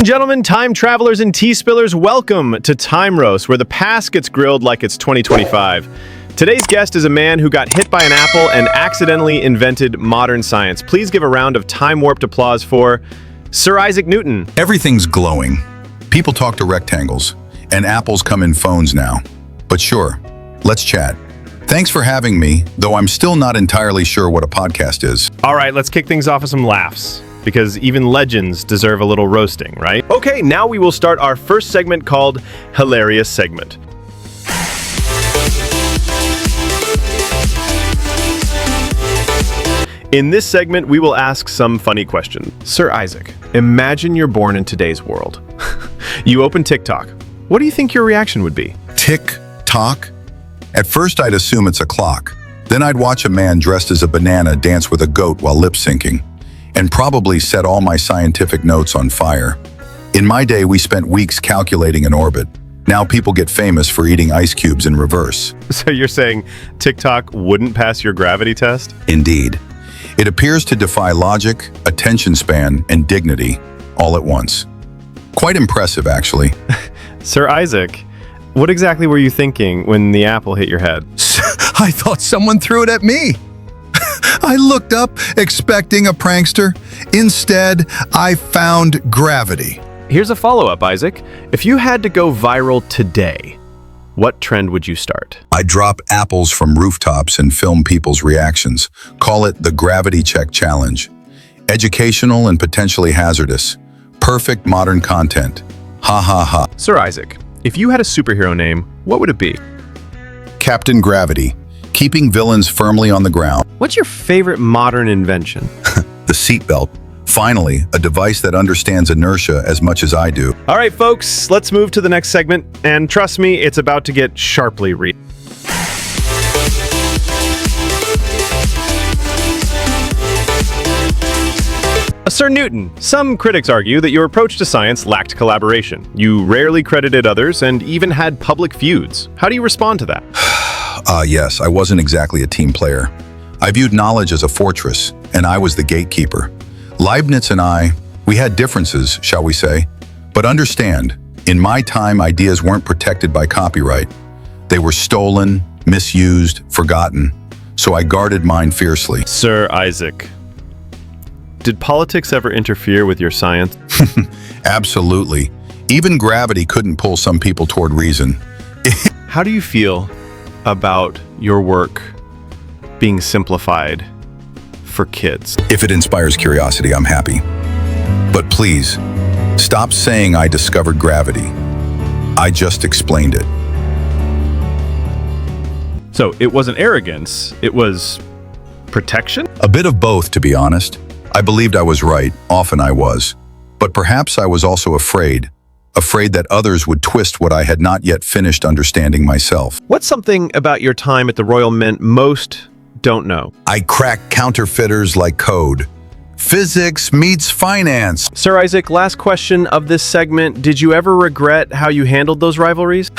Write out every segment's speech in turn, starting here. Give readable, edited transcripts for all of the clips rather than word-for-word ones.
gentlemen, time travelers and tea spillers, welcome to Time Roast, where the past gets grilled like it's 2025. Today's guest is a man who got hit by an apple and accidentally invented modern science. Please give a round of time-warped applause for Sir Isaac Newton. Everything's glowing. People talk to rectangles, and apples come in phones now. But sure, let's chat. Thanks for having me, though I'm still not entirely sure what a podcast is. All right, let's kick things off with some laughs, because even legends deserve a little roasting, right? Okay, now we will start our first segment called Hilarious Segment. In this segment, we will ask some funny questions. Sir Isaac, imagine you're born in today's world. You open TikTok. What do you think your reaction would be? Tick-tock? At first, I'd assume it's a clock. Then I'd watch a man dressed as a banana dance with a goat while lip-syncing, and probably set all my scientific notes on fire. In my day, we spent weeks calculating an orbit. Now people get famous for eating ice cubes in reverse. So you're saying TikTok wouldn't pass your gravity test? Indeed. It appears to defy logic, attention span, and dignity all at once. Quite impressive, actually. Sir Isaac, what exactly were you thinking when the apple hit your head? I thought someone threw it at me. I looked up expecting a prankster. Instead, I found gravity. Here's a follow-up, Isaac. If you had to go viral today, what trend would you start? I drop apples from rooftops and film people's reactions. Call it the Gravity Check Challenge. Educational and potentially hazardous. Perfect modern content. Ha ha ha. Sir Isaac, if you had a superhero name, what would it be? Captain Gravity. Keeping villains firmly on the ground. What's your favorite modern invention? The seatbelt. Finally, a device that understands inertia as much as I do. All right, folks, let's move to the next segment. And trust me, it's about to get sharply real. Sir Newton, some critics argue that your approach to science lacked collaboration. You rarely credited others and even had public feuds. How do you respond to that? Yes, I wasn't exactly a team player. I viewed knowledge as a fortress, and I was the gatekeeper. Leibniz and we had differences, shall we say. But understand, in my time, ideas weren't protected by copyright. They were stolen, misused, forgotten. So I guarded mine fiercely. Sir Isaac, did politics ever interfere with your science? Absolutely. Even gravity couldn't pull some people toward reason. How do you feel about your work being simplified for kids? If it inspires curiosity, I'm happy. But please, stop saying I discovered gravity. I just explained it. So it wasn't arrogance, it was protection? A bit of both, to be honest. I believed I was right, often I was. But perhaps I was also afraid that others would twist what I had not yet finished understanding myself. What's something about your time at the Royal Mint most don't know? I cracked counterfeiters like code. Physics meets finance. Sir Isaac, last question of this segment. Did you ever regret how you handled those rivalries?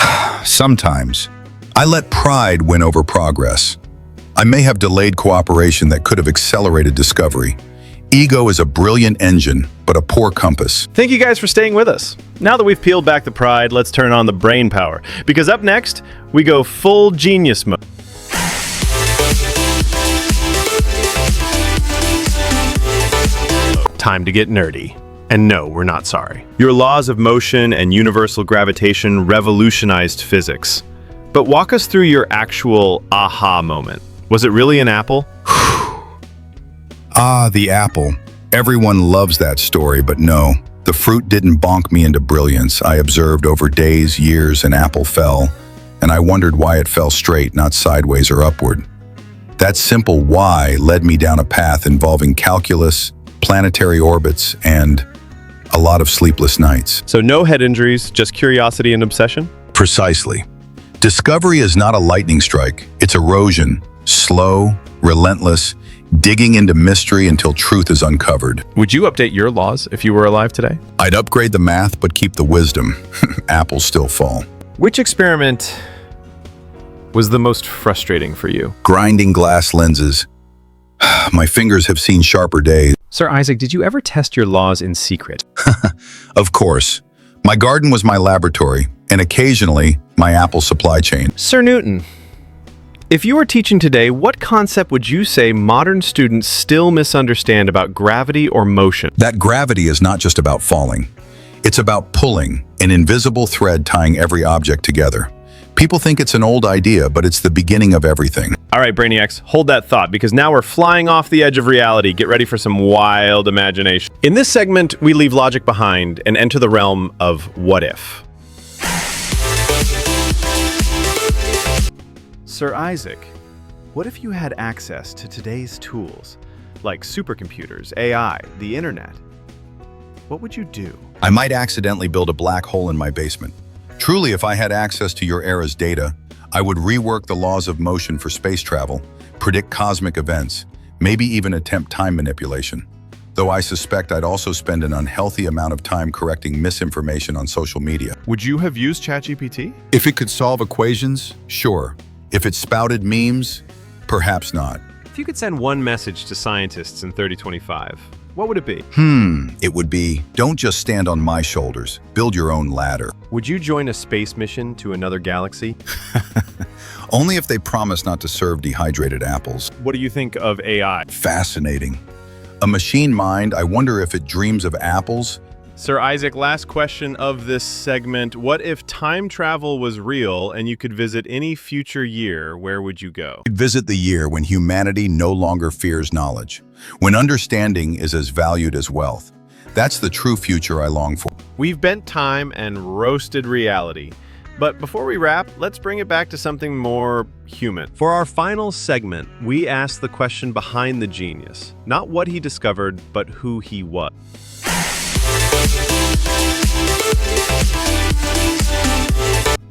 Sometimes. I let pride win over progress. I may have delayed cooperation that could have accelerated discovery. Ego is a brilliant engine, but a poor compass. Thank you guys for staying with us. Now that we've peeled back the pride, let's turn on the brain power. Because up next, we go full genius mode. Time to get nerdy. And no, we're not sorry. Your laws of motion and universal gravitation revolutionized physics. But walk us through your actual aha moment. Was it really an apple? The apple. Everyone loves that story, but no. The fruit didn't bonk me into brilliance. I observed over days, years, an apple fell, and I wondered why it fell straight, not sideways or upward. That simple why led me down a path involving calculus, planetary orbits, and a lot of sleepless nights. So no head injuries, just curiosity and obsession? Precisely. Discovery is not a lightning strike. It's erosion, slow, relentless, digging into mystery until truth is uncovered. Would you update your laws if you were alive today? I'd upgrade the math, but keep the wisdom. Apples still fall. Which experiment was the most frustrating for you? Grinding glass lenses. My fingers have seen sharper days. Sir Isaac, did you ever test your laws in secret? Of course. My garden was my laboratory, and occasionally, my apple supply chain. Sir Newton, if you were teaching today, what concept would you say modern students still misunderstand about gravity or motion? That gravity is not just about falling. It's about pulling, an invisible thread tying every object together. People think it's an old idea, but it's the beginning of everything. All right, Brainiacs, hold that thought, because now we're flying off the edge of reality. Get ready for some wild imagination. In this segment, we leave logic behind and enter the realm of what if. Sir Isaac, what if you had access to today's tools, like supercomputers, AI, the internet? What would you do? I might accidentally build a black hole in my basement. Truly, if I had access to your era's data, I would rework the laws of motion for space travel, predict cosmic events, maybe even attempt time manipulation. Though I suspect I'd also spend an unhealthy amount of time correcting misinformation on social media. Would you have used ChatGPT? If it could solve equations, sure. If it spouted memes, perhaps not. If you could send one message to scientists in 3025, what would it be? It would be, don't just stand on my shoulders, build your own ladder. Would you join a space mission to another galaxy? Only if they promise not to serve dehydrated apples. What do you think of AI? Fascinating. A machine mind, I wonder if it dreams of apples. Sir Isaac, last question of this segment. What if time travel was real and you could visit any future year? Where would you go? I'd visit the year when humanity no longer fears knowledge, when understanding is as valued as wealth. That's the true future I long for. We've bent time and roasted reality. But before we wrap, let's bring it back to something more human. For our final segment, we ask the question behind the genius. Not what he discovered, but who he was.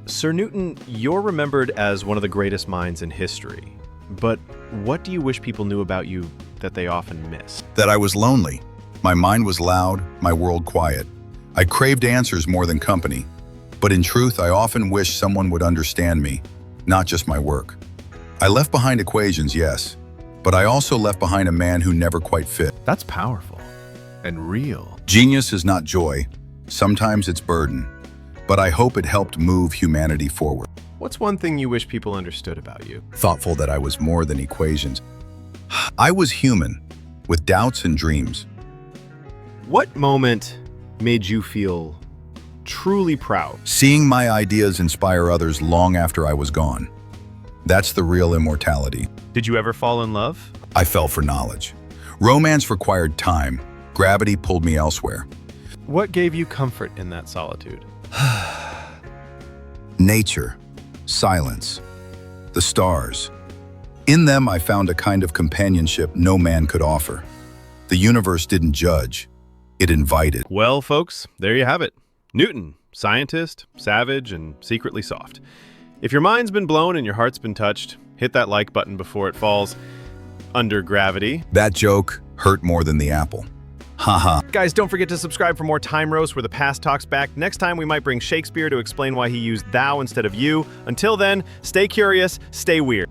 Sir Newton, you're remembered as one of the greatest minds in history. But what do you wish people knew about you that they often miss? That I was lonely. My mind was loud, my world quiet. I craved answers more than company. But in truth, I often wish someone would understand me, not just my work. I left behind equations, yes, but I also left behind a man who never quite fit. That's powerful and real. Genius is not joy. Sometimes it's burden. But I hope it helped move humanity forward. What's one thing you wish people understood about you? Thoughtful that I was more than equations. I was human, with doubts and dreams. What moment made you feel truly proud? Seeing my ideas inspire others long after I was gone. That's the real immortality. Did you ever fall in love? I fell for knowledge. Romance required time. Gravity pulled me elsewhere. What gave you comfort in that solitude? Nature, silence, the stars. In them, I found a kind of companionship no man could offer. The universe didn't judge, it invited. Well, folks, there you have it. Newton, scientist, savage, and secretly soft. If your mind's been blown and your heart's been touched, hit that like button before it falls under gravity. That joke hurt more than the apple. Haha. Guys, don't forget to subscribe for more Time Roast where the past talks back. Next time we might bring Shakespeare to explain why he used thou instead of you. Until then, stay curious, stay weird.